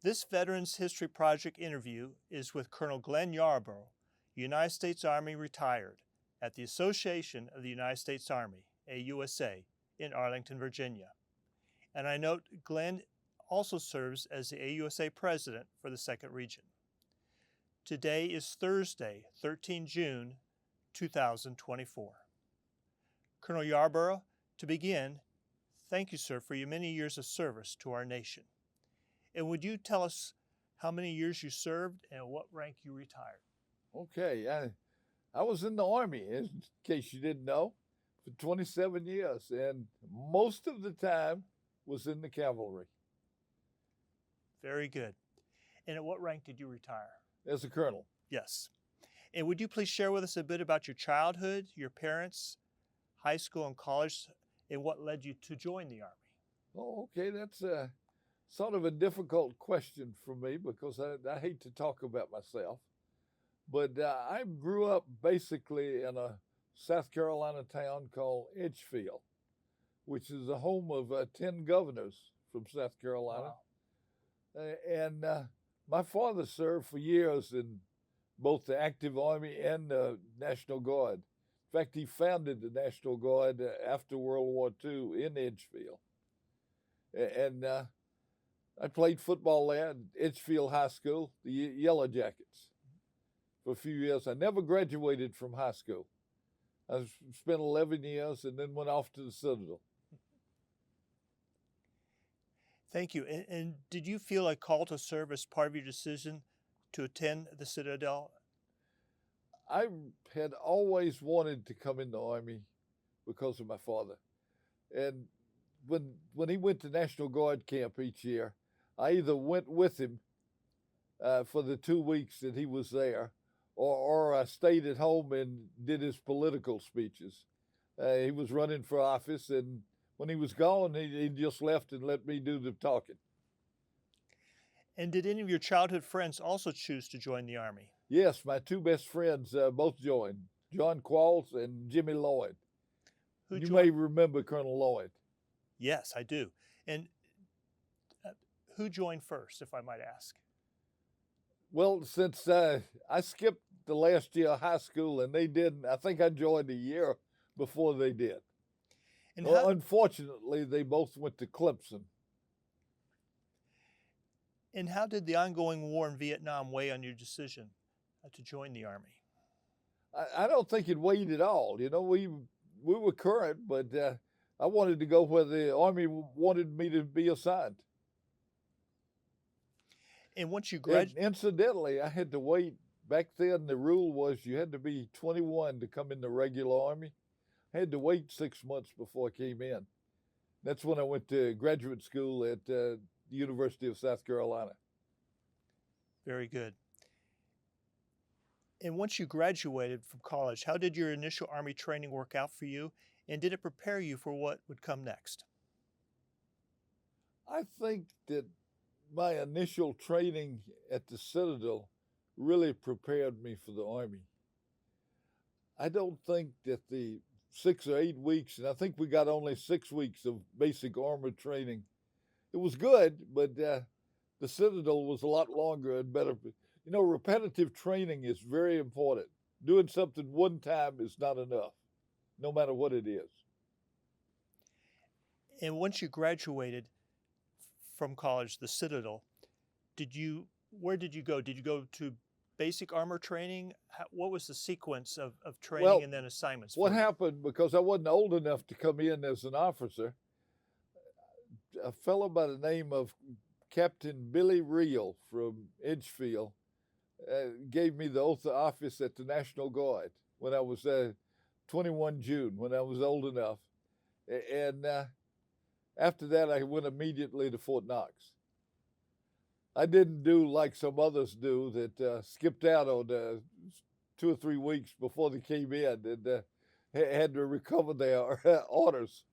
This Veterans History Project interview is with Colonel Glenn Yarborough, United States Army retired, at the Association of the United States Army, AUSA, in Arlington, Virginia. And I note Glenn also serves as the AUSA President for the 2nd Region. Today is Thursday, 13 June, 2024. Colonel Yarborough, to begin, thank you, sir, for your many years of service to our nation. And would you tell us how many years you served and what rank you retired? Okay, I was in the Army, in case you didn't know, for 27 years, and most of the time was in the cavalry. Very good. And at what rank did you retire? As a colonel. Yes. And would you please share with us a bit about your childhood, your parents, high school and college, and what led you to join the Army? Oh, okay, that's sort of a difficult question for me because I hate to talk about myself. But I grew up basically in a South Carolina town called Edgefield, which is the home of 10 governors from South Carolina. Wow. And my father served for years in both the active Army and the National Guard. In fact, he founded the National Guard after World War II in Edgefield. And I played football there at Edgefield High School, the Yellow Jackets, for a few years. I never graduated from high school. I spent 11 years and then went off to the Citadel. Thank you. And did you feel a call to serve as part of your decision to attend the Citadel? I had always wanted to come in the Army because of my father. And when he went to National Guard camp each year, I either went with him for the 2 weeks that he was there, or I stayed at home and did his political speeches. He was running for office, and when he was gone, he just left and let me do the talking. And did any of your childhood friends also choose to join the Army? Yes, my two best friends both joined, John Qualls and Jimmy Lloyd. You may remember Colonel Lloyd. Yes, I do. And who joined first, if I might ask? Well, since I skipped the last year of high school and they didn't, I think I joined a year before they did. And unfortunately, they both went to Clemson. And how did the ongoing war in Vietnam weigh on your decision to join the Army? I don't think it weighed at all. You know, we were current, but I wanted to go where the Army wanted me to be assigned. And once you graduated... Incidentally, I had to wait. Back then, the rule was you had to be 21 to come in the regular Army. I had to wait 6 months before I came in. That's when I went to graduate school at the University of South Carolina. Very good. And once you graduated from college, how did your initial Army training work out for you? And did it prepare you for what would come next? I think that my initial training at the Citadel really prepared me for the Army. I don't think that the 6 or 8 weeks, and I think we got only 6 weeks of basic armor training. It was good, but the Citadel was a lot longer and better. You know, repetitive training is very important. Doing something one time is not enough, no matter what it is. And once you graduated from college, the Citadel, where did you go? Did you go to basic armor training? What was the sequence of training and then assignments? What happened, because I wasn't old enough to come in as an officer, a fellow by the name of Captain Billy Reel from Edgefield gave me the oath of office at the National Guard when I was 21 June, when I was old enough. And after that, I went immediately to Fort Knox. I didn't do like some others do that skipped out on 2 or 3 weeks before they came in and had to recover their orders.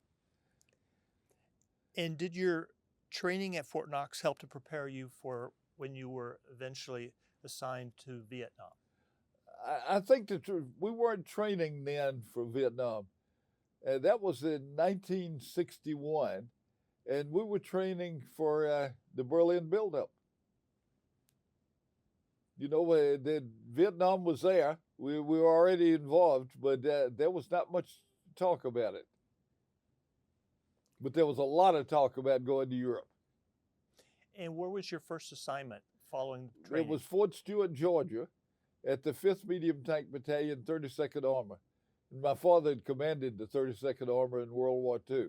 And did your training at Fort Knox help to prepare you for when you were eventually assigned to Vietnam? I think that we weren't training then for Vietnam. That was in 1961, and we were training for the Berlin buildup. You know, Vietnam was there. We were already involved, but there was not much talk about it. But there was a lot of talk about going to Europe. And where was your first assignment following It training? was Fort Stewart, Georgia, at the 5th Medium Tank Battalion, 32nd Armor. And my father had commanded the 32nd Armor in World War II.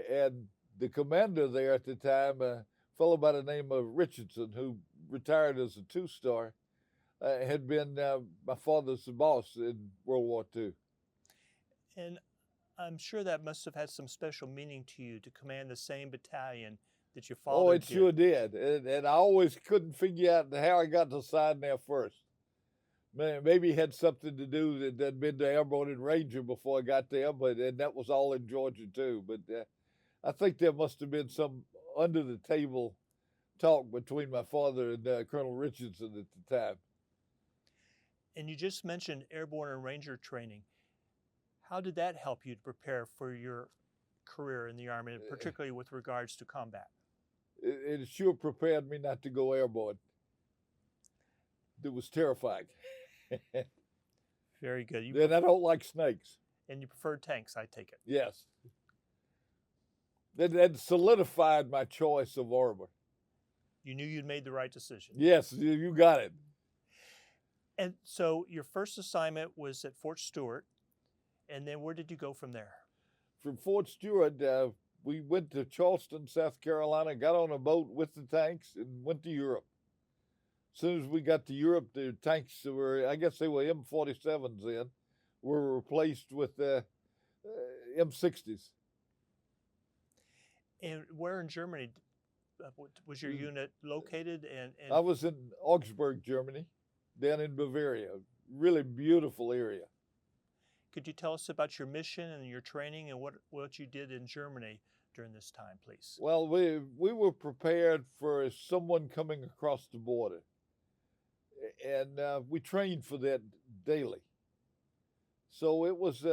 And the commander there at the time, a fellow by the name of Richardson, who retired as a 2-star, had been my father's boss in World War II. And I'm sure that must have had some special meaning to you to command the same battalion that your father Oh, it did. sure did. And I always couldn't figure out how I got assigned there first. Maybe it had something to do that I'd been to Airborne and Ranger before I got there, and that was all in Georgia too. But I think there must have been some under the table talk between my father and Colonel Richardson at the time. And you just mentioned Airborne and Ranger training. How did that help you to prepare for your career in the Army, and particularly with regards to combat? It sure prepared me not to go airborne. It was terrifying. Very good. And I don't like snakes. And you preferred tanks, I take it. Yes. That solidified my choice of armor. You knew you'd made the right decision. Yes, you got it. And so your first assignment was at Fort Stewart, and then where did you go from there? From Fort Stewart, we went to Charleston, South Carolina, got on a boat with the tanks, and went to Europe. As soon as we got to Europe, the tanks were, I guess they were M47s then, were replaced with M60s. And where in Germany was your unit located? And I was in Augsburg, Germany, down in Bavaria. Really beautiful area. could you tell us about your mission and your training and what you did in Germany during this time, please? Well, we were prepared for someone coming across the border, and we trained for that daily. So it was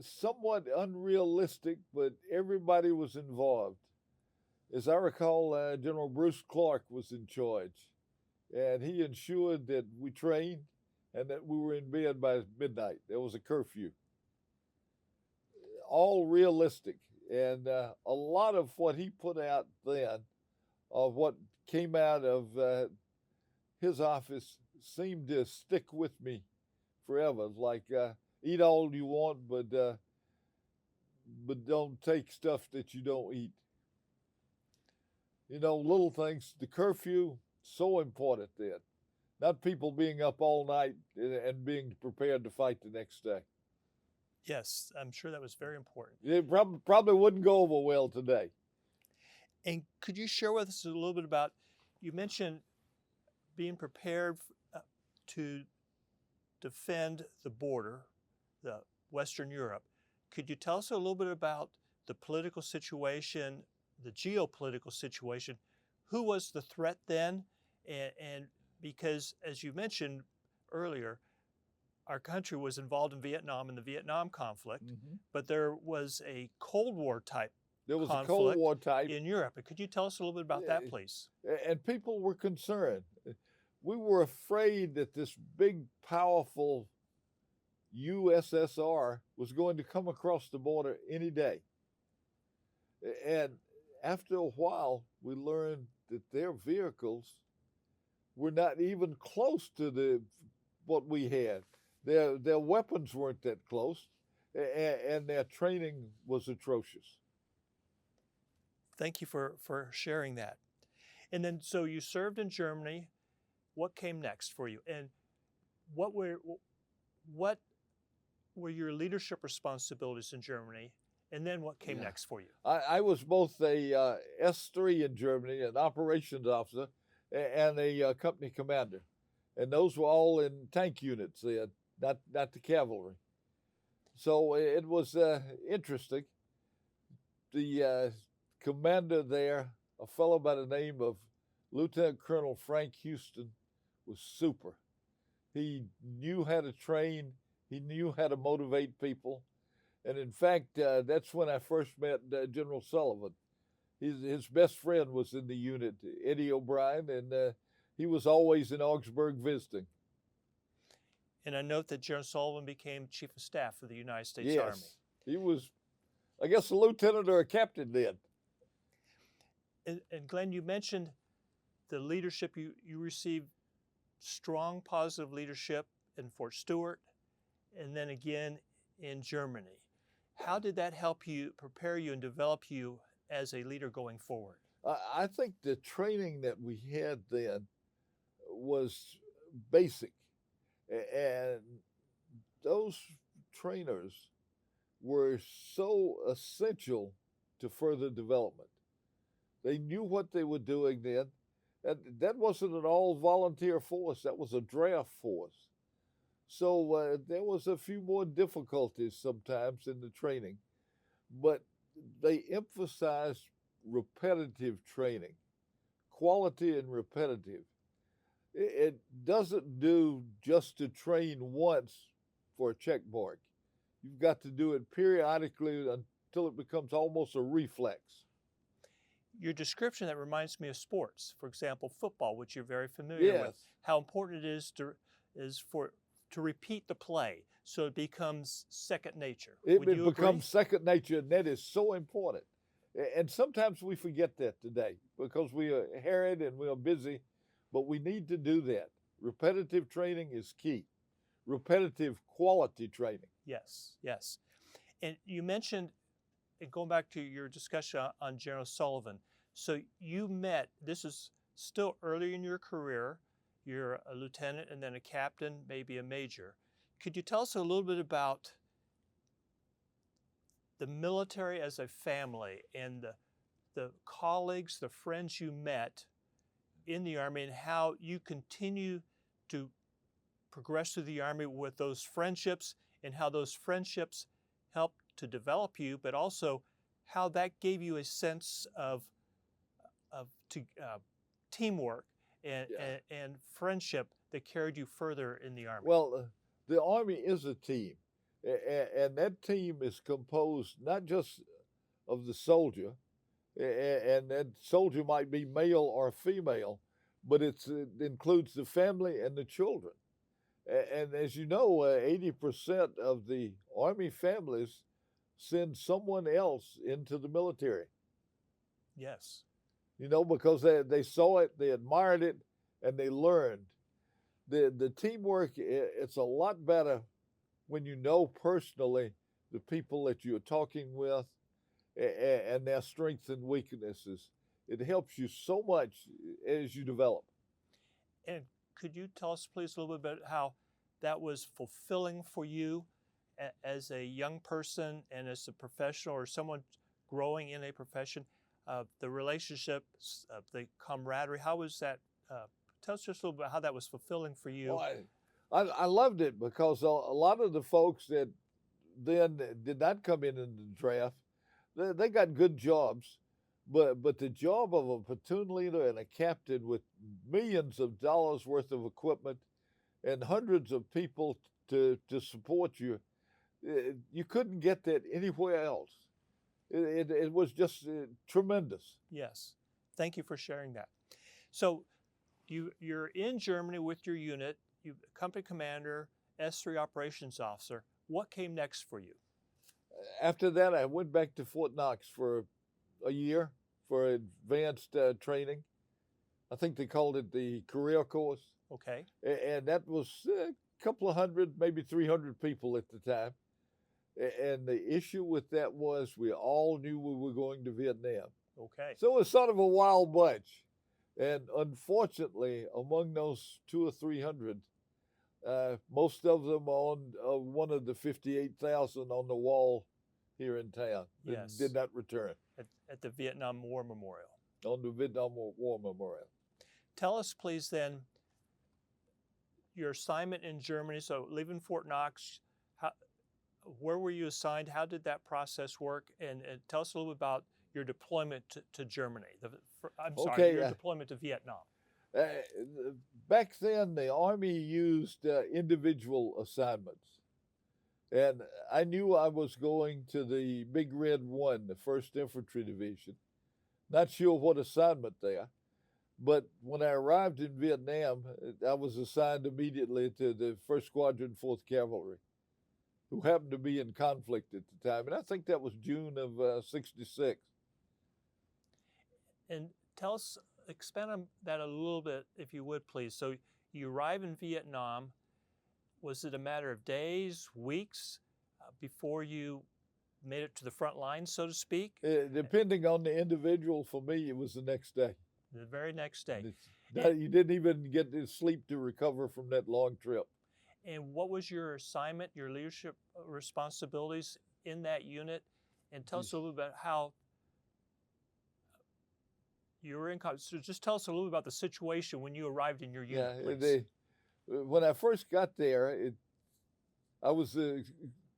somewhat unrealistic, but everybody was involved. As I recall, General Bruce Clark was in charge, and he ensured that we trained and that we were in bed by midnight. There was a curfew. All realistic, and a lot of what he put out then, of what came out of his office, seemed to stick with me forever. Like eat all you want, but don't take stuff that you don't eat. You know, little things. The curfew, so important then. Not people being up all night and being prepared to fight the next day. Yes, I'm sure that was very important. It probably wouldn't go over well today. And could you share with us a little bit about, you mentioned being prepared to defend the border, the Western Europe. Could you tell us a little bit about the political situation, the geopolitical situation? Who was the threat then? And because, as you mentioned earlier, our country was involved in Vietnam and the Vietnam conflict, but there was a Cold War type There was conflict a Cold War type in Europe. Could you tell us a little bit about that, please? And people were concerned. We were afraid that this big, powerful USSR was going to come across the border any day. And after a while, we learned that their vehicles were not even close to what we had. Their weapons weren't that close, and their training was atrocious. Thank you for sharing that. And then, so you served in Germany. What came next for you? And what were your leadership responsibilities in Germany? And then what came next for you? I was both a S3 in Germany, an operations officer, and a company commander. And those were all in tank units, not the cavalry. So it was interesting. The commander there, a fellow by the name of Lieutenant Colonel Frank Houston, was super. He knew how to train. He knew how to motivate people. And in fact, that's when I first met General Sullivan. His best friend was in the unit, Eddie O'Brien, and he was always in Augsburg visiting. And I note that General Sullivan became Chief of Staff of the United States Yes, Army. he was, I guess, a lieutenant or a captain then. And Glenn, you mentioned the leadership you received, strong positive leadership in Fort Stewart, and then again in Germany. How did that help you, prepare you, and develop you as a leader going forward? I think the training that we had then was basic, and those trainers were so essential to further development. They knew what they were doing then. And that wasn't an all-volunteer force. That was a draft force. So there was a few more difficulties sometimes in the training, but they emphasized repetitive training, quality and repetitive. It doesn't do just to train once for a check mark. You've got to do it periodically until it becomes almost a reflex. Your description, that reminds me of sports. For example, football, which you're very familiar with. How important it is to repeat the play so it becomes second nature. It becomes second nature, and that is so important. And sometimes we forget that today because we are harried and we are busy, but we need to do that. Repetitive training is key. Repetitive quality training. Yes, yes. And you mentioned, and going back to your discussion on General Sullivan, so you met, this is still early in your career, you're a lieutenant and then a captain, maybe a major. Could you tell us a little bit about the military as a family and the colleagues, the friends you met in the Army, and how you continue to progress through the Army with those friendships, and how those friendships helped to develop you, but also how that gave you a sense of teamwork and friendship that carried you further in the Army? Well, the Army is a team, and that team is composed not just of the soldier, and that soldier might be male or female, but it includes the family and the children. And as you know, 80% of the Army families send someone else into the military. Yes. You know, because they saw it, they admired it, and they learned. The teamwork, it's a lot better when you know personally the people that you're talking with and their strengths and weaknesses. It helps you so much as you develop. And could you tell us, please, a little bit about how that was fulfilling for you as a young person and as a professional or someone growing in a profession? The relationships, the camaraderie, how was that? Tell us just a little bit how that was fulfilling for you. Well, I loved it because a lot of the folks that then did not come in the draft, they got good jobs. But the job of a platoon leader and a captain with millions of dollars worth of equipment and hundreds of people to support you, you couldn't get that anywhere else. It was just tremendous. Yes. Thank you for sharing that. So you're in Germany with your unit, you company commander, S3 operations officer. What came next for you? After that, I went back to Fort Knox for a year for advanced training. I think they called it the career course. Okay. And that was a couple of hundred, maybe 300 people at the time. And the issue with that was we all knew we were going to Vietnam. Okay. So it was sort of a wild bunch. And unfortunately, among those 200 or 300, most of them on one of the 58,000 on the wall here in town did not return. At the Vietnam War Memorial. On the Vietnam War Memorial. Tell us, please, then, your assignment in Germany. So leaving Fort Knox, where were you assigned? How did that process work? And tell us a little bit about your deployment to Germany. Your deployment to Vietnam. Back then, the Army used individual assignments. And I knew I was going to the Big Red 1, the 1st Infantry Division. Not sure what assignment there, But when I arrived in Vietnam, I was assigned immediately to the 1st Squadron, 4th Cavalry, who happened to be in conflict at the time. And I think that was June of '66. And tell us, expand on that a little bit, if you would, please. So you arrive in Vietnam. Was it a matter of days, weeks before you made it to the front line, so to speak? Depending on the individual, for me, it was the next day. The very next day. You didn't even get to sleep to recover from that long trip. And what was your assignment, your leadership responsibilities in that unit? And tell us a little bit about how you were in. So just tell us a little bit about the situation when you arrived in your unit, please. When I first got there, I was a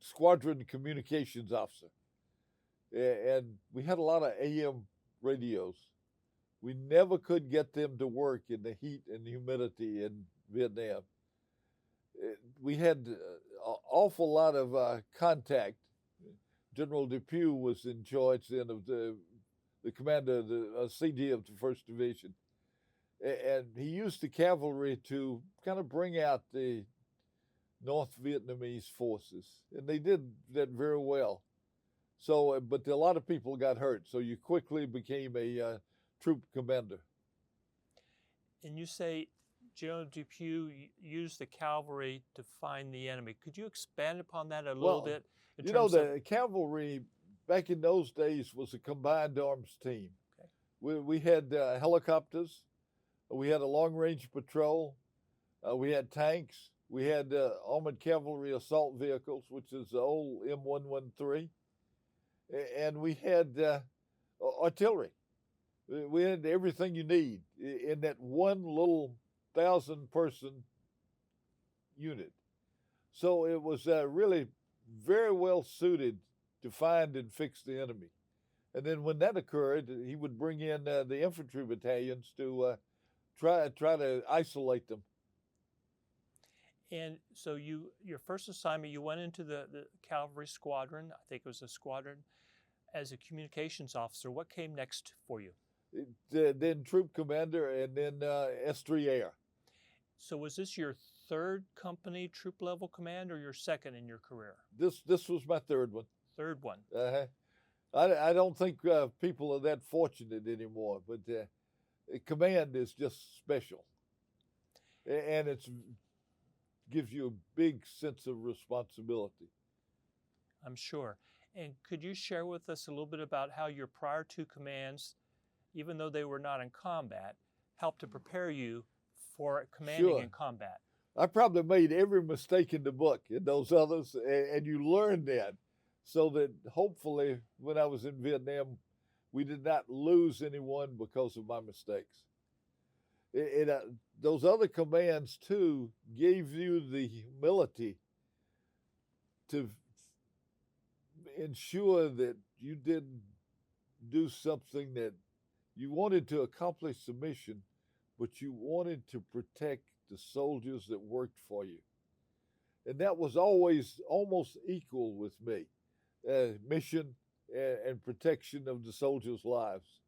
squadron communications officer. And we had a lot of AM radios. We never could get them to work in the heat and humidity in Vietnam. We had an awful lot of contact. General Depew was in charge then of the commander, the CD of the 1st Division. And he used the cavalry to kind of bring out the North Vietnamese forces. And they did that very well. So, but a lot of people got hurt. So you quickly became a troop commander. And you say General Depew used the cavalry to find the enemy. Could you expand upon that a little bit? You know, the cavalry back in those days was a combined arms team. Okay. We had helicopters, we had a long-range patrol, we had tanks, we had armored cavalry assault vehicles, which is the old M113, and we had artillery. We had everything you need in that one little 1,000-person unit. So it was really very well suited to find and fix the enemy. And then when that occurred, he would bring in the infantry battalions to try to isolate them. And so your first assignment, you went into the cavalry squadron. I think it was a squadron as a communications officer. What came next for you? Then troop commander, and then S3 Air. So was this your 3rd company troop level command, or your 2nd in your career? This was my 3rd one. 3rd one. I don't think people are that fortunate anymore, but command is just special, and it gives you a big sense of responsibility. I'm sure. And could you share with us a little bit about how your prior 2 commands, even though they were not in combat, helped to prepare you for commanding in combat? I probably made every mistake in the book in those others, and you learn that, so that hopefully when I was in Vietnam, we did not lose anyone because of my mistakes. Those other commands, too, gave you the humility to ensure that you didn't do something that you wanted to accomplish the mission, but you wanted to protect the soldiers that worked for you. And that was always almost equal with me, mission and protection of the soldiers' lives.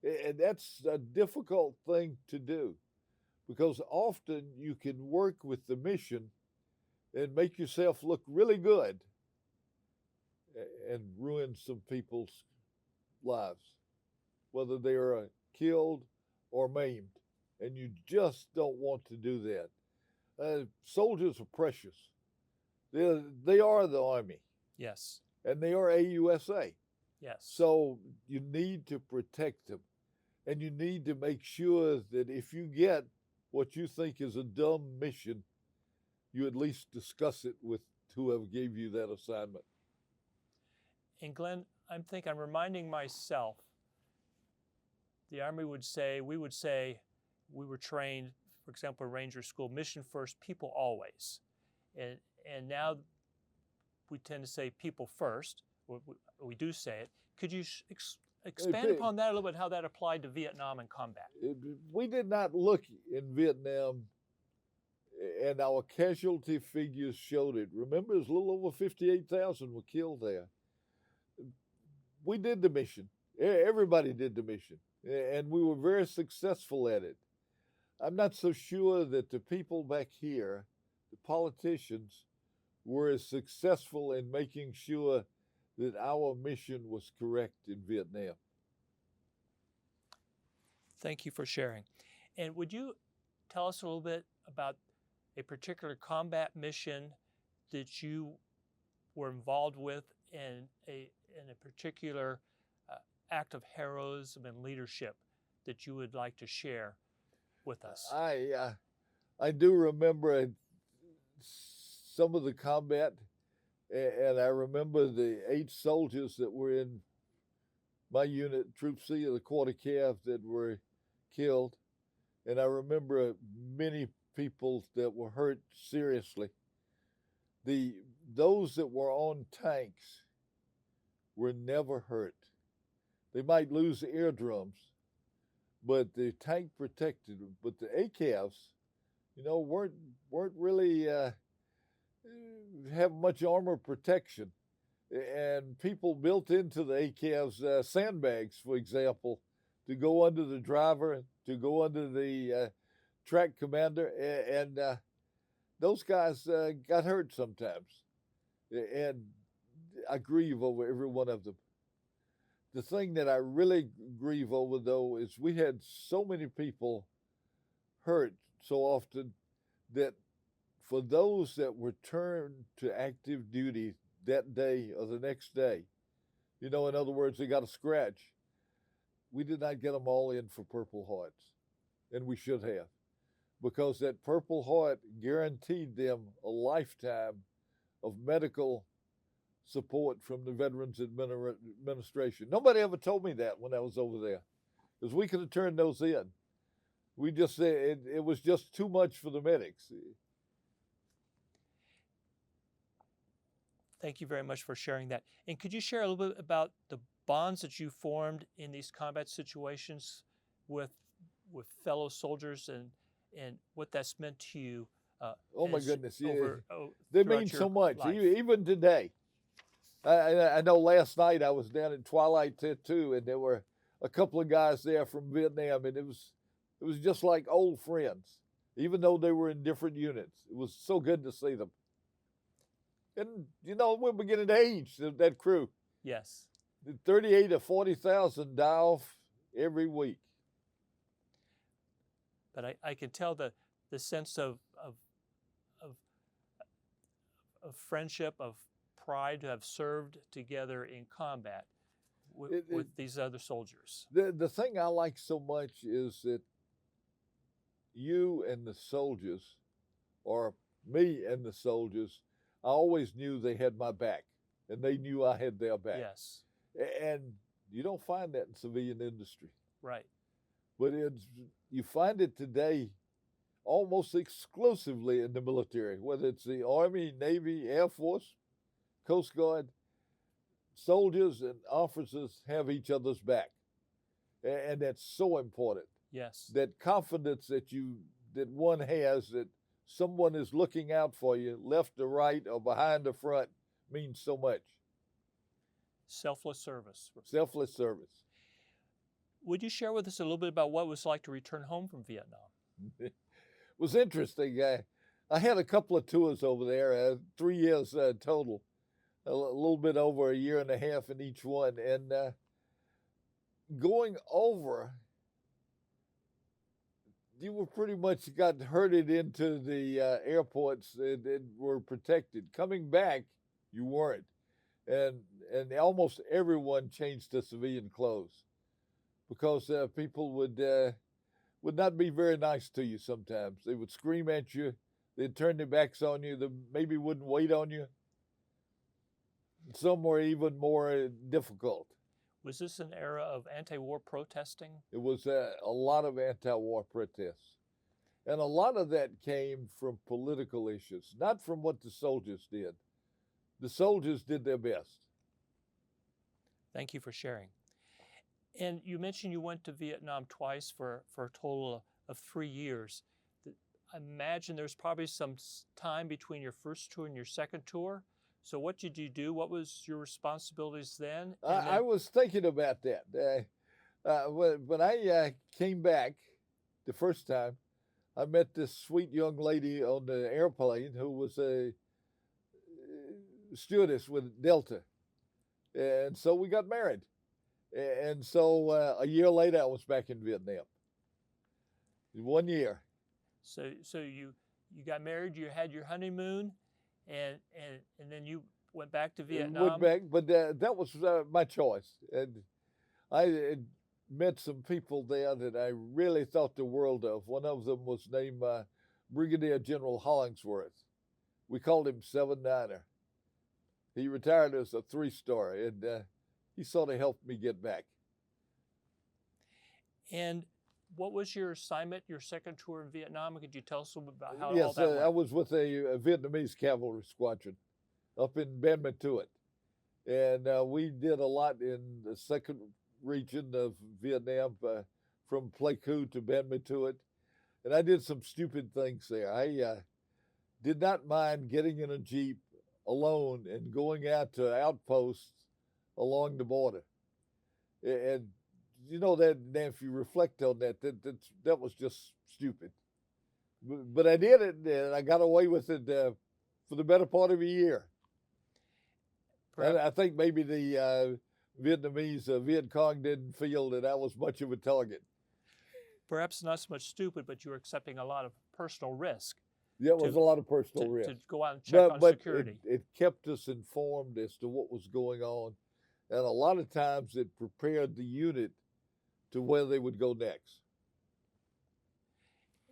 And that's a difficult thing to do, because often you can work with the mission and make yourself look really good and ruin some people's lives, whether they are killed or maimed. And you just don't want to do that. Soldiers are precious. They are the Army. Yes. And they are AUSA. Yes. So you need to protect them. And you need to make sure that if you get what you think is a dumb mission, you at least discuss it with whoever gave you that assignment. And Glenn, I'm reminding myself, the Army would say, we were trained, for example, in Ranger School, mission first, people always. And now we tend to say people first. We do say it. Could you expand upon that a little bit, how that applied to Vietnam and combat? We did not look in Vietnam, and our casualty figures showed it. Remember, it was a little over 58,000 were killed there. We did the mission. Everybody did the mission, and we were very successful at it. I'm not so sure that the people back here, the politicians, were as successful in making sure that our mission was correct in Vietnam. Thank you for sharing. And would you tell us a little bit about a particular combat mission that you were involved with in a particular act of heroism and leadership that you would like to share with us? I do remember some of the combat, and I remember the 8 soldiers that were in my unit, Troop C of the Quarter Cav, that were killed, and I remember many people that were hurt seriously. Those that were on tanks were never hurt. They might lose the eardrums, but the tank protected them. But the ACAVs, weren't really have much armor protection, and people built into the ACAVs sandbags, for example, to go under the driver, to go under the track commander, and those guys got hurt sometimes, and I grieve over every one of them. The thing that I really grieve over, though, is we had so many people hurt so often that for those that returned to active duty that day or the next day, in other words, they got a scratch, we did not get them all in for Purple Hearts, and we should have, because that Purple Heart guaranteed them a lifetime of medical support from the Veterans Administration. Nobody ever told me that when I was over there, because we could have turned those in. We just said it was just too much for the medics. Thank you very much for sharing that. And could you share a little bit about the bonds that you formed in these combat situations with fellow soldiers and what that's meant to you? Oh my goodness, yeah. They mean so much, life. Even today. I know last night I was down at Twilight Tattoo, and there were a couple of guys there from Vietnam, and it was just like old friends, even though they were in different units. It was so good to see them. And, we're beginning to age, that crew. Yes. 38 to 40,000 die off every week. But I can tell the sense of friendship, of pride to have served together in combat with these other soldiers. The thing I like so much is that you and the soldiers, or me and the soldiers, I always knew they had my back, and they knew I had their back. Yes. And you don't find that in civilian industry. Right. But you find it today almost exclusively in the military, whether it's the Army, Navy, Air Force, Coast Guard. Soldiers and officers have each other's back. And that's so important. Yes. That confidence that one has that someone is looking out for you, left or right or behind or front, means so much. Selfless service. Selfless service. Would you share with us a little bit about what it was like to return home from Vietnam? It was interesting. I had a couple of tours over there, 3 years total, a little bit over a year and a half in each one. And going over, you were pretty much got herded into the airports and were protected. Coming back, you weren't. And almost everyone changed to civilian clothes because people would not be very nice to you sometimes. They would scream at you. They'd turn their backs on you. They maybe wouldn't wait on you. Some were even more difficult. Was this an era of anti-war protesting? It was a lot of anti-war protests. And a lot of that came from political issues, not from what the soldiers did. The soldiers did their best. Thank you for sharing. And you mentioned you went to Vietnam twice for a total of 3 years. I imagine there's probably some time between your first tour and your second tour. So what did you do? What was your responsibilities then? I was thinking about that. When I came back the first time, I met this sweet young lady on the airplane who was a stewardess with Delta. And so we got married. And so a year later, I was back in Vietnam. 1 year. So you got married, you had your honeymoon, and then you went back to Vietnam. Went back, but that was my choice. And I had met some people there that I really thought the world of. One of them was named Brigadier General Hollingsworth. We called him 7-9er. He retired as a 3-star, and he sort of helped me get back. And what was your assignment, your second tour in Vietnam? Could you tell us a little bit about how all Yes, that went? I was with a Vietnamese cavalry squadron up in Ban Ma Thuot. And we did a lot in the second region of Vietnam, from Pleiku to Ban Ma Thuot. And I did some stupid things there. I did not mind getting in a Jeep alone and going out to outposts along the border. And you know that if you reflect on that, that was just stupid. But I did it, and I got away with it for the better part of a year. I think maybe the Vietnamese Viet Cong didn't feel that I was much of a target. Perhaps not so much stupid, but you were accepting a lot of personal risk. Yeah, it was a lot of personal risk. To go out and check on security. It kept us informed as to what was going on. And a lot of times it prepared the unit to where they would go next.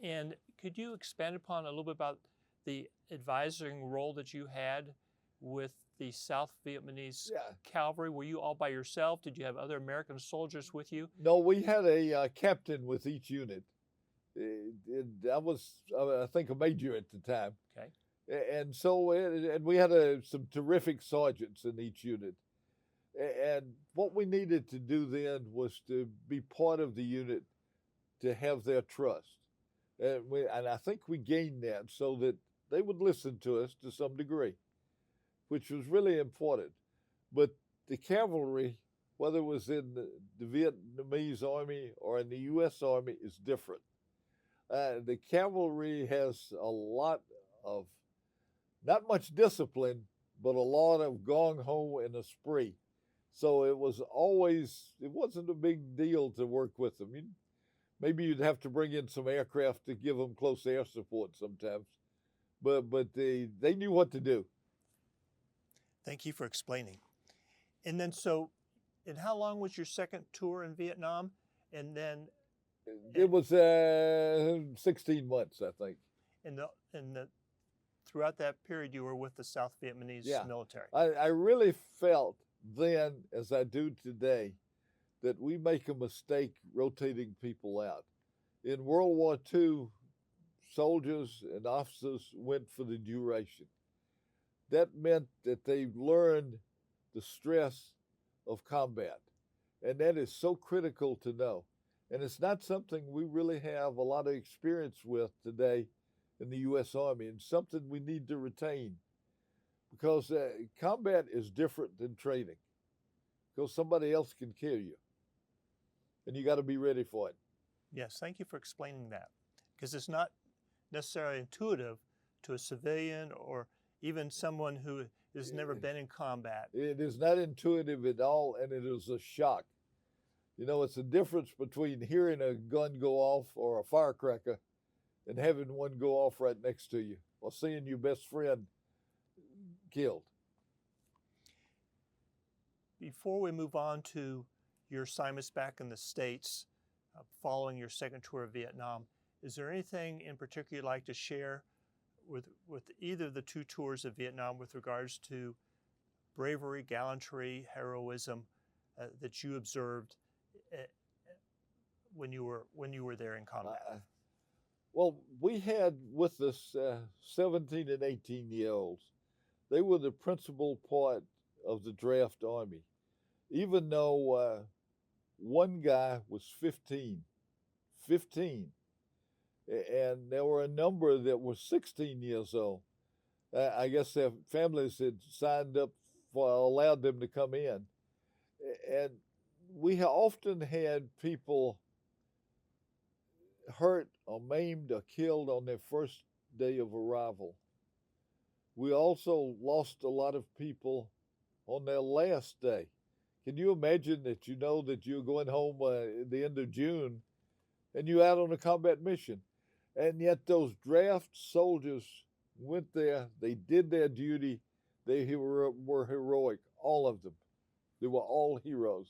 And could you expand upon a little bit about the advising role that you had with the South Vietnamese cavalry? Were you all by yourself? Did you have other American soldiers with you? No, we had a captain with each unit. I was, I think, a major at the time. Okay. And so, and we had some terrific sergeants in each unit. And what we needed to do then was to be part of the unit, to have their trust. And I think we gained that so that they would listen to us to some degree, which was really important. But the cavalry, whether it was in the Vietnamese Army or in the U.S. Army, is different. The cavalry has a lot of, not much discipline, but a lot of gung-ho and esprit. So it wasn't a big deal to work with them. Maybe you'd have to bring in some aircraft to give them close air support sometimes. But they knew what to do. Thank you for explaining. And then and how long was your second tour in Vietnam? And then it was 16 months, I think. Throughout that period, you were with the South Vietnamese military. I really felt then, as I do today, that we make a mistake rotating people out. In World War II, soldiers and officers went for the duration. That meant that they learned the stress of combat. And that is so critical to know. And it's not something we really have a lot of experience with today in the U.S. Army, and something we need to retain. Because combat is different than training. Because somebody else can kill you. And you got to be ready for it. Yes, thank you for explaining that. Because it's not necessarily intuitive to a civilian or even someone who has never been in combat. It is not intuitive at all, and it is a shock. You know, it's a difference between hearing a gun go off or a firecracker and having one go off right next to you, or seeing your best friend killed. Before we move on to your assignments back in the States, following your second tour of Vietnam, is there anything in particular you'd like to share with either of the two tours of Vietnam with regards to bravery, gallantry, heroism that you observed when you were there in combat? Well, we had with us 17 and 18-year-olds. They were the principal part of the draft army, even though one guy was 15, and there were a number that were 16 years old. I guess their families had signed up for allowed them to come in, and we often had people hurt or maimed or killed on their first day of arrival. We also lost a lot of people on their last day. Can you imagine that you know that you're going home at the end of June and you're out on a combat mission? And yet those draft soldiers went there, they did their duty, they were heroic, all of them. They were all heroes.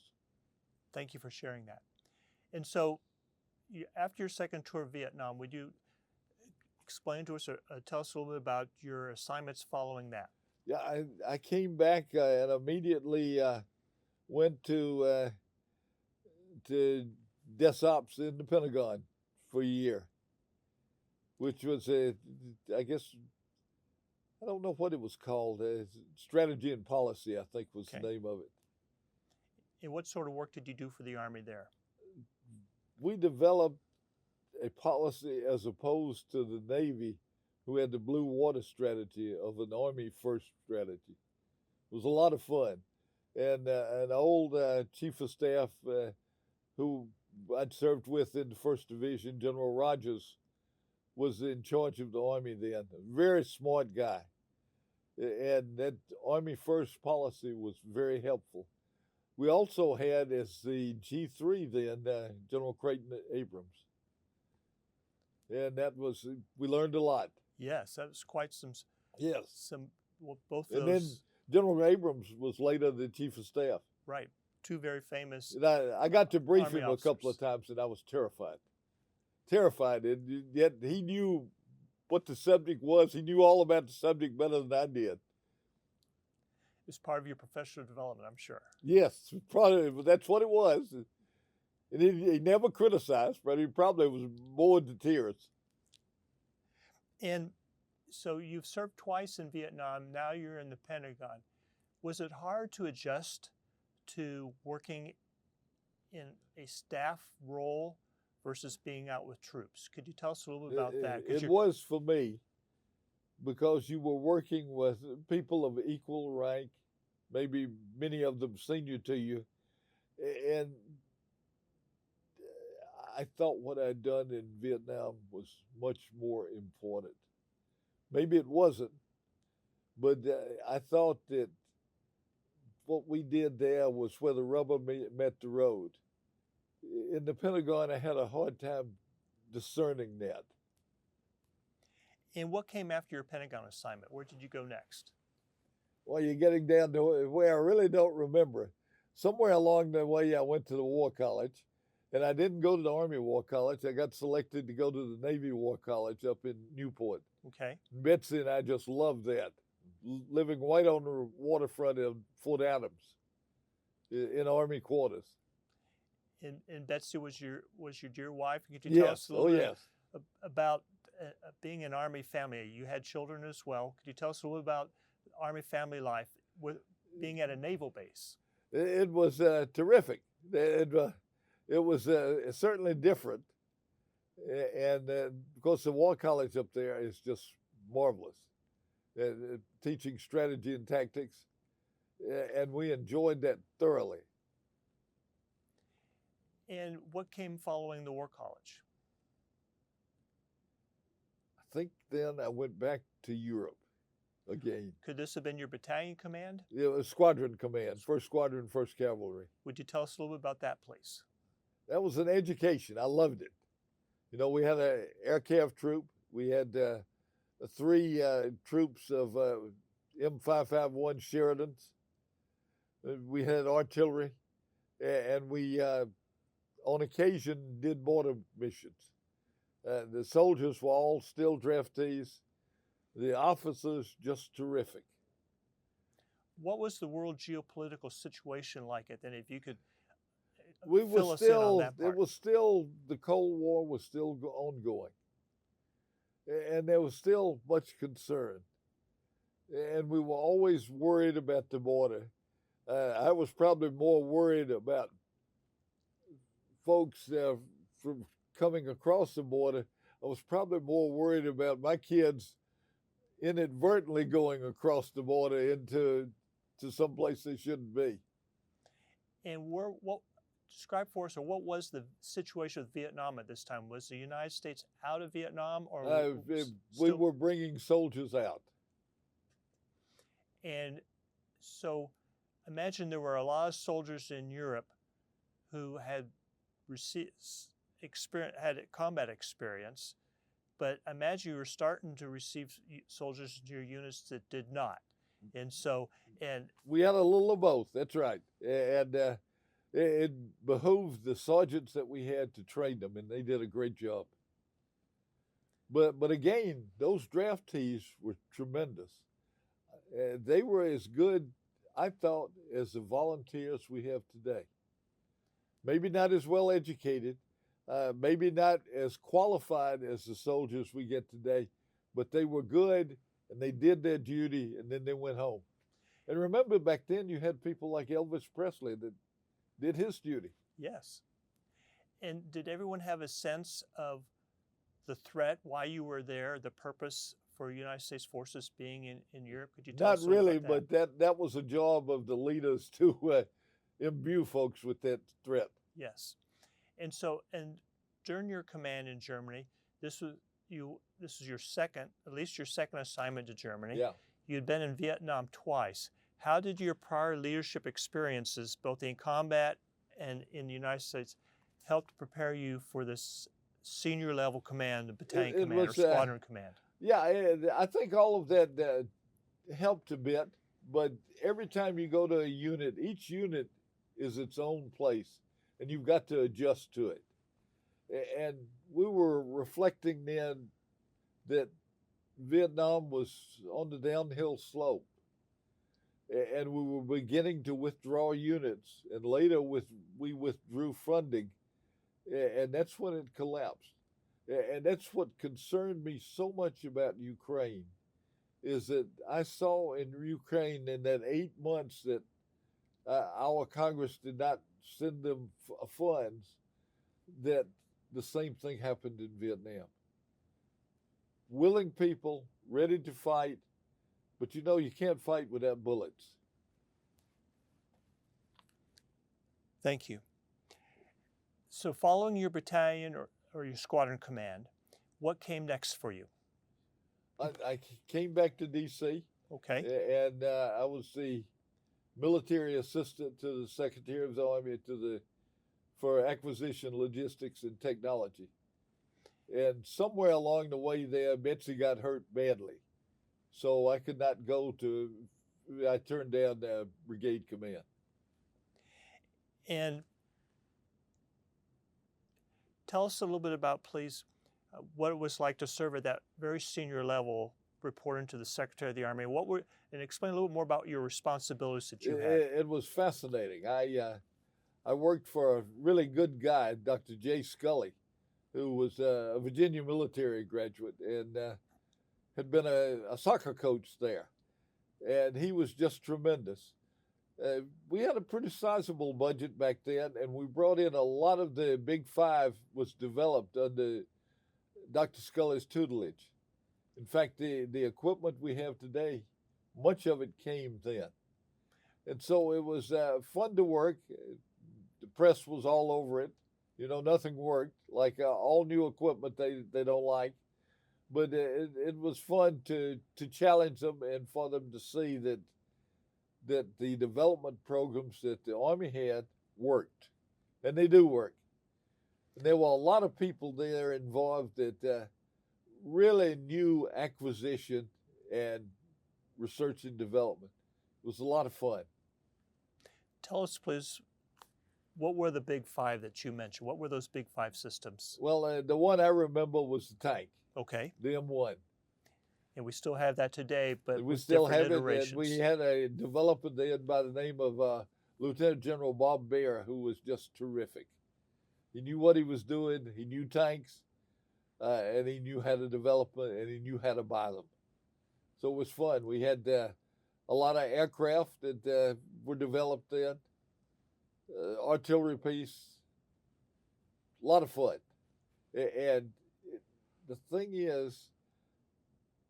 Thank you for sharing that. And so, after your second tour of Vietnam, would you explain to us or tell us a little bit about your assignments following that? Yeah, I came back and immediately went to Des Ops in the Pentagon for a year, which was I guess, I don't know what it was called. Strategy and Policy, I think, was the name of it. And what sort of work did you do for the Army there? We developed a policy as opposed to the Navy, who had the blue water strategy, of an Army first strategy. It was a lot of fun. And an old chief of staff who I'd served with in the 1st Division, General Rogers, was in charge of the Army then. A very smart guy. And that Army first policy was very helpful. We also had, as the G3 then, General Creighton Abrams. And that was, we learned a lot. Yes, that was quite some. Yes. Well, both and those. Then General Abrams was later the chief of staff. Right. Two very famous. And I got to brief Army him officers. a couple of times, and I was terrified. Terrified. And yet he knew what the subject was. He knew all about the subject better than I did. It was part of your professional development, I'm sure. Yes, probably that's what it was. And he never criticized, but he probably was bored to tears. And so you've served twice in Vietnam. Now you're in the Pentagon. Was it hard to adjust to working in a staff role versus being out with troops? Could you tell us a little bit about that? It was for me, because you were working with people of equal rank, maybe many of them senior to you. And I thought what I'd done in Vietnam was much more important. Maybe it wasn't, but I thought that what we did there was where the rubber met the road. In the Pentagon, I had a hard time discerning that. And what came after your Pentagon assignment? Where did you go next? Well, you're getting down to where I really don't remember. Somewhere along the way, I went to the War College, and I didn't go to the Army War College. I got selected to go to the Navy War College up in Newport. Okay. Betsy and I just loved that, living right on the waterfront of Fort Adams in Army quarters. And Betsy was your dear wife. Could you tell us a little bit about being an Army family? You had children as well. Could you tell us a little bit about Army family life with being at a naval base? It was terrific. It was certainly different. And of course, the War College up there is just marvelous, teaching strategy and tactics. And we enjoyed that thoroughly. And what came following the War College? I think then I went back to Europe again. Could this have been your battalion command? It was Squadron Command, 1st Squadron, 1st Cavalry. Would you tell us a little bit about that, please? That was an education. I loved it. You know, we had an aircraft troop. We had 3 troops of M551 Sheridans. We had artillery, and we, on occasion, did border missions. The soldiers were all still draftees. The officers, just terrific. What was the world geopolitical situation like then? If you could fill us in on that part. It was still, the Cold War was still ongoing. And there was still much concern. And we were always worried about the border. I was probably more worried about folks from coming across the border. I was probably more worried about my kids inadvertently going across the border into some place they shouldn't be. And what describe for us, or what was the situation with Vietnam at this time? Was the United States out of Vietnam, or We were bringing soldiers out. And so, imagine there were a lot of soldiers in Europe who had had combat experience, but imagine you were starting to receive soldiers into your units that did not. And so, and we had a little of both. That's right. And it behooved the sergeants that we had to train them, and they did a great job. But again, those draftees were tremendous. They were as good, I thought, as the volunteers we have today. Maybe not as well educated, maybe not as qualified as the soldiers we get today, but they were good, and they did their duty, and then they went home. And remember, back then you had people like Elvis Presley that did his duty. Yes. And did everyone have a sense of the threat, why you were there, the purpose for United States forces being in Europe? Could you tell us Not really, about that? but that was a job of the leaders to imbue folks with that threat. Yes. And so, and during your command in Germany, this was your second, at least your second assignment to Germany. Yeah. You'd been in Vietnam twice. How did your prior leadership experiences, both in combat and in the United States, help to prepare you for this senior level command, battalion command, or squadron command? Yeah, I think all of that helped a bit, but every time you go to a unit, each unit is its own place, and you've got to adjust to it. And we were reflecting then that Vietnam was on the downhill slope, and we were beginning to withdraw units, and later we withdrew funding, and that's when it collapsed. And that's what concerned me so much about Ukraine, is that I saw in Ukraine in that 8 months that our Congress did not send them funds, that the same thing happened in Vietnam. Willing people, ready to fight, but you can't fight without bullets. Thank you. So following your battalion or your squadron command, what came next for you? I came back to D.C. Okay. And I was the military assistant to the Secretary of the Army for acquisition, logistics, and technology. And somewhere along the way there, Betsy got hurt badly. So I could not I turned down the brigade command. And tell us a little bit about, please, what it was like to serve at that very senior level, reporting to the Secretary of the Army. And explain a little more about your responsibilities that you had. It was fascinating. I worked for a really good guy, Dr. Jay Scully, who was a Virginia military graduate and had been a soccer coach there. And he was just tremendous. We had a pretty sizable budget back then, and we brought in a lot of the Big Five was developed under Dr. Scully's tutelage. In fact, the equipment we have today, much of it came then. And so it was fun to work. The press was all over it. Nothing worked. Like all new equipment they don't like. But it was fun to challenge them and for them to see that the development programs that the Army had worked. And they do work. And there were a lot of people there involved that really knew acquisition and research and development. It was a lot of fun. Tell us, please, what were the Big Five that you mentioned? What were those Big Five systems? Well, the one I remember was the tank. Okay. The M1. And we still have that today, but we still have iterations. It. We had a developer there by the name of Lieutenant General Bob Baer, who was just terrific. He knew what he was doing. He knew tanks, and he knew how to develop them, and he knew how to buy them. So it was fun. We had a lot of aircraft that were developed then, artillery piece, a lot of fun. And the thing is,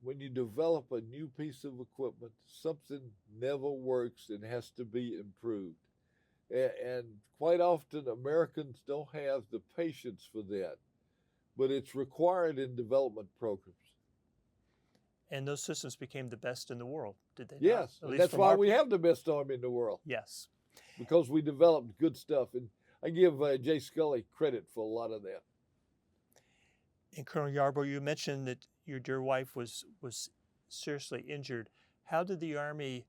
when you develop a new piece of equipment, something never works and has to be improved. And quite often, Americans don't have the patience for that, but it's required in development programs. And those systems became the best in the world, did they not? Yes, At and least that's from why our we have the best Army in the world, Yes. because we developed good stuff. And I give Jay Scully credit for a lot of that. And Colonel Yarborough, you mentioned that your dear wife was seriously injured. How did the Army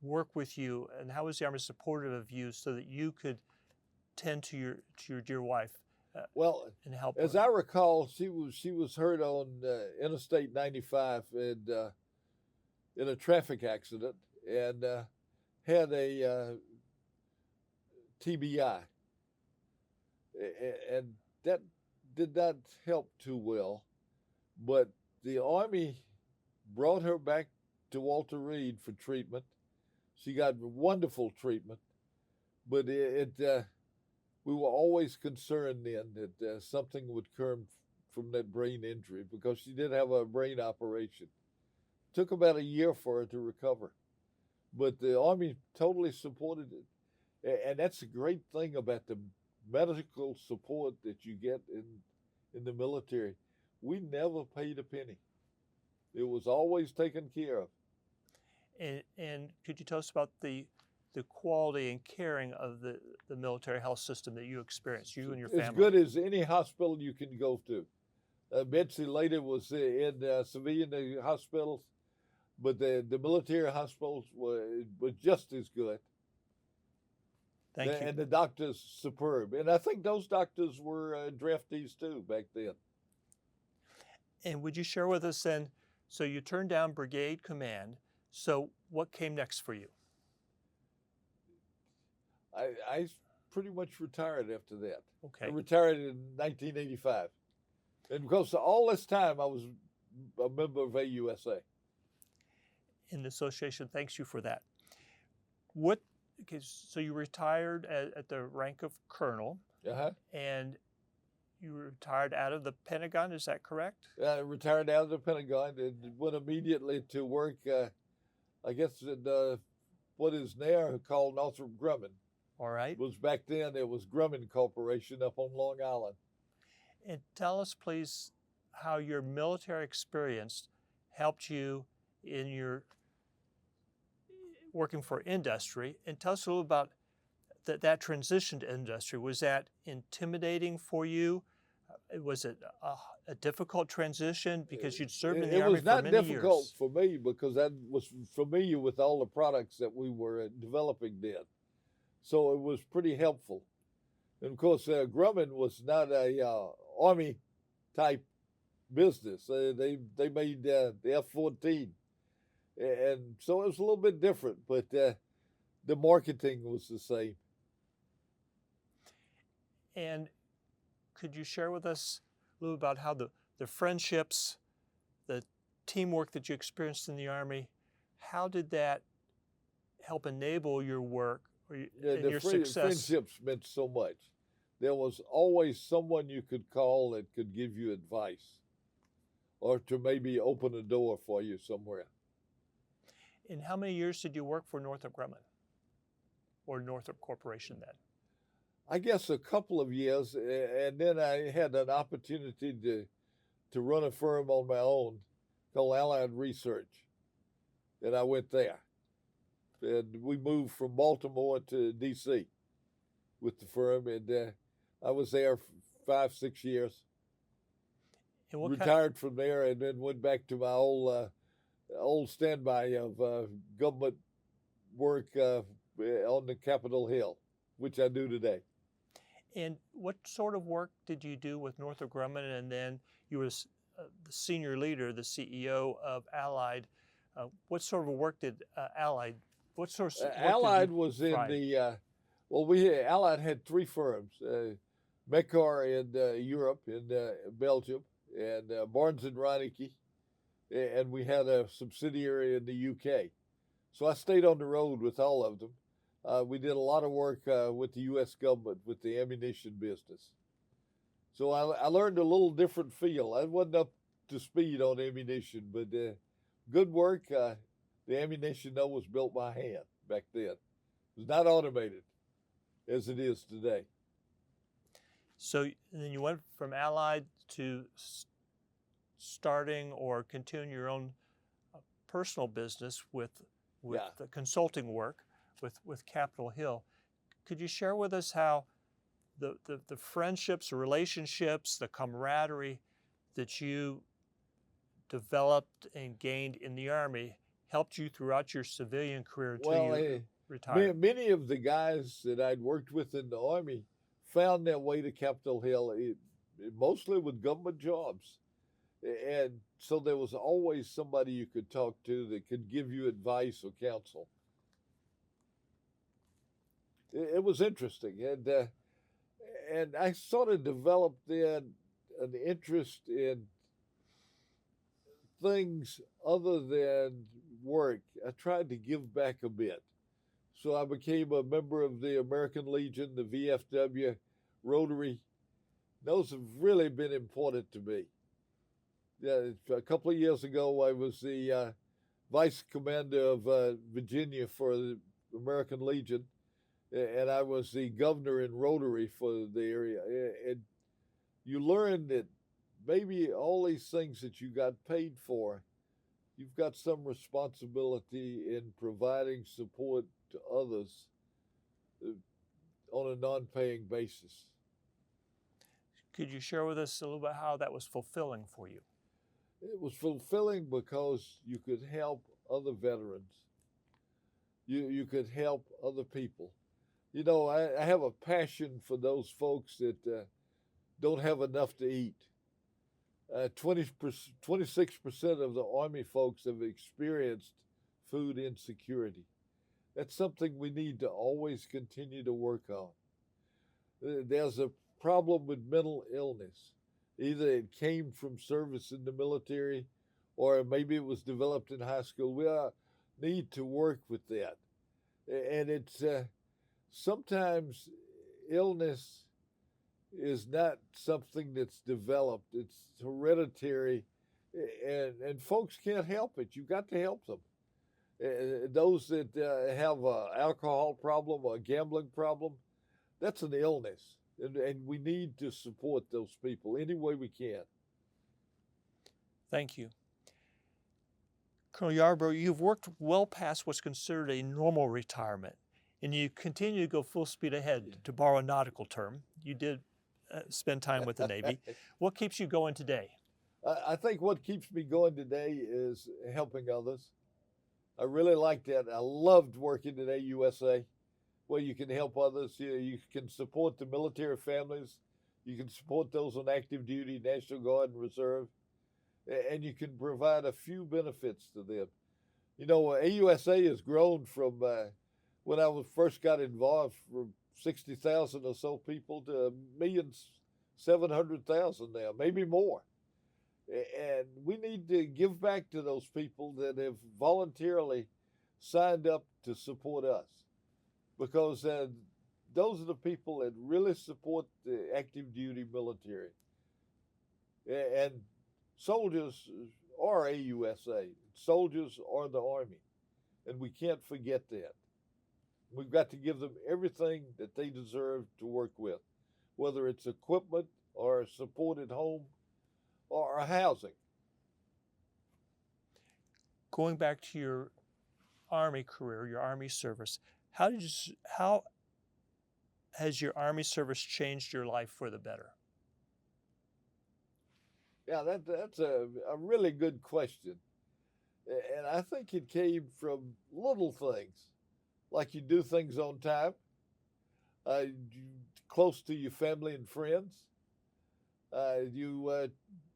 work with you, and how was the Army supportive of you so that you could tend to your dear wife Well, and help as her? I recall, she was hurt on Interstate 95 and in a traffic accident and had a TBI, and that did not help too well. But the Army brought her back to Walter Reed for treatment. She got wonderful treatment, but we were always concerned then that something would come from that brain injury, because she did have a brain operation. Took about a year for her to recover, but the Army totally supported it. And that's a great thing about the medical support that you get in the military. We never paid a penny. It was always taken care of. And could you tell us about the quality and caring of the military health system that you experienced, you and your family? As good as any hospital you can go to. Betsy later was in civilian hospitals, but the military hospitals were just as good. Thank you. And the doctors superb. And I think those doctors were draftees too back then. And would you share with us then, so you turned down brigade command, so what came next for you? I pretty much retired after that. Okay. I retired in 1985. And because all this time I was a member of AUSA. And the association thanks you for that. Okay, so you retired at the rank of colonel, and you retired out of the Pentagon, is that correct? I retired out of the Pentagon and went immediately to work, I guess, in what is now called Northrop Grumman. All right. It was back then, it was Grumman Corporation up on Long Island. And tell us, please, how your military experience helped you in your working for industry, and tell us a little about that transition to industry. Was that intimidating for you? Was it a difficult transition because you'd served in the Army for many years? It was not difficult for me because I was familiar with all the products that we were developing then. So it was pretty helpful. And of course, Grumman was not a Army type business. They made the F-14. And so it was a little bit different, but the marketing was the same. And could you share with us a little about how the friendships, the teamwork that you experienced in the Army, how did that help enable your work and your success? Friendships meant so much. There was always someone you could call that could give you advice or to maybe open a door for you somewhere. And how many years did you work for Northrop Grumman or Northrop Corporation then? I guess a couple of years, and then I had an opportunity to run a firm on my own called Allied Research, and I went there. And we moved from Baltimore to D.C. with the firm, and I was there for 5-6 years. And retired from there, and then went back to my old standby of government work on the Capitol Hill, which I do today. And what sort of work did you do with Northrop Grumman? And then you were the senior leader, the CEO of Allied. What sort of work did Allied? What sort of Allied was in the Allied had 3 firms: Mekar in Europe, in Belgium, and Barnes and Reineke, and we had a subsidiary in the UK. So I stayed on the road with all of them. We did a lot of work with the U.S. government, with the ammunition business. So I learned a little different feel. I wasn't up to speed on ammunition, but good work. The ammunition though was built by hand back then. It was not automated as it is today. So then you went from Allied to starting or continuing your own personal business with the consulting work with Capitol Hill. Could you share with us how the friendships, the relationships, the camaraderie that you developed and gained in the Army helped you throughout your civilian career until you retired? Many of the guys that I'd worked with in the Army found their way to Capitol Hill, mostly with government jobs. And so there was always somebody you could talk to that could give you advice or counsel. It was interesting. And I sort of developed then an interest in things other than work. I tried to give back a bit. So I became a member of the American Legion, the VFW, Rotary. Those have really been important to me. Yeah, a couple of years ago, I was the vice commander of Virginia for the American Legion, and I was the governor in Rotary for the area. And you learn that maybe all these things that you got paid for, you've got some responsibility in providing support to others on a non-paying basis. Could you share with us a little bit how that was fulfilling for you? It was fulfilling because you could help other veterans. You could help other people. You know, I have a passion for those folks that don't have enough to eat. 26% of the Army folks have experienced food insecurity. That's something we need to always continue to work on. There's a problem with mental illness. Either it came from service in the military or maybe it was developed in high school. We need to work with that. And it's sometimes illness is not something that's developed. It's hereditary, and folks can't help it. You've got to help them. Those that have an alcohol problem or a gambling problem, that's an illness, and we need to support those people any way we can. Thank you. Colonel Yarborough, you've worked well past what's considered a normal retirement, and you continue to go full speed ahead, to borrow a nautical term. You did spend time with the Navy. What keeps you going today? I think what keeps me going today is helping others. I really like that. I loved working at AUSA, where you can help others. You can support the military families. You can support those on active duty, National Guard, and Reserve. And you can provide a few benefits to them. You know, AUSA has grown from when I first got involved from 60,000 or so people to 1,700,000 now, maybe more. And we need to give back to those people that have voluntarily signed up to support us, because those are the people that really support the active duty military. And soldiers are AUSA. Soldiers are the Army, and we can't forget that. We've got to give them everything that they deserve to work with, whether it's equipment or a supported home or housing. Going back to your Army career, your Army service, how has your Army service changed your life for the better? Yeah, that's a really good question. And I think it came from little things, like you do things on time, close to your family and friends. You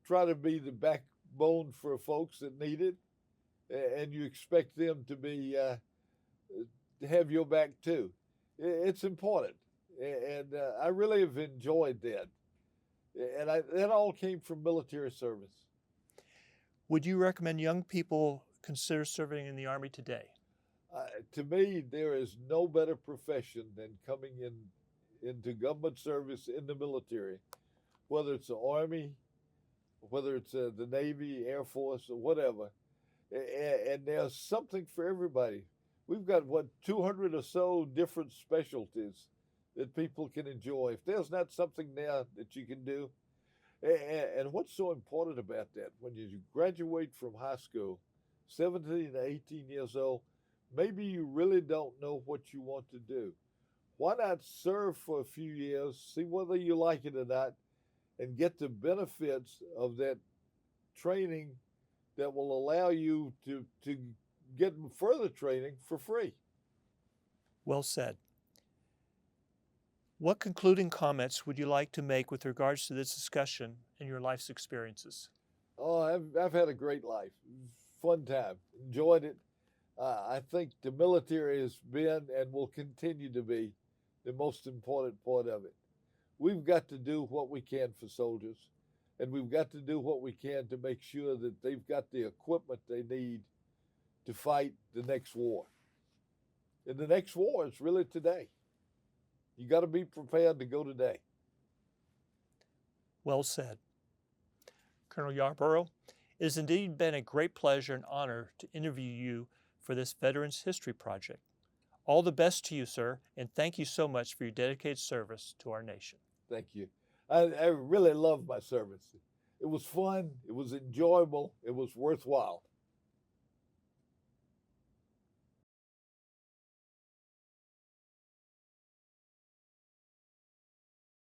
try to be the backbone for folks that need it, and you expect them to have your back too. It's important, and I really have enjoyed that. And that all came from military service. Would you recommend young people consider serving in the Army today? To me, there is no better profession than coming into government service in the military, whether it's the Army, whether it's the Navy, Air Force, or whatever. And there's something for everybody. We've got, what, 200 or so different specialties that people can enjoy. If there's not something there that you can do, and what's so important about that, when you graduate from high school, 17 to 18 years old, maybe you really don't know what you want to do. Why not serve for a few years, see whether you like it or not, and get the benefits of that training that will allow you to get further training for free? Well said. What concluding comments would you like to make with regards to this discussion and your life's experiences? Oh, I've had a great life, fun time, enjoyed it. I think the military has been and will continue to be the most important part of it. We've got to do what we can for soldiers, and we've got to do what we can to make sure that they've got the equipment they need to fight the next war. And the next war is really today. You got to be prepared to go today. Well said. Colonel Yarborough, it has indeed been a great pleasure and honor to interview you for this Veterans History Project. All the best to you, sir, and thank you so much for your dedicated service to our nation. Thank you. I really love my service. It was fun, it was enjoyable, it was worthwhile.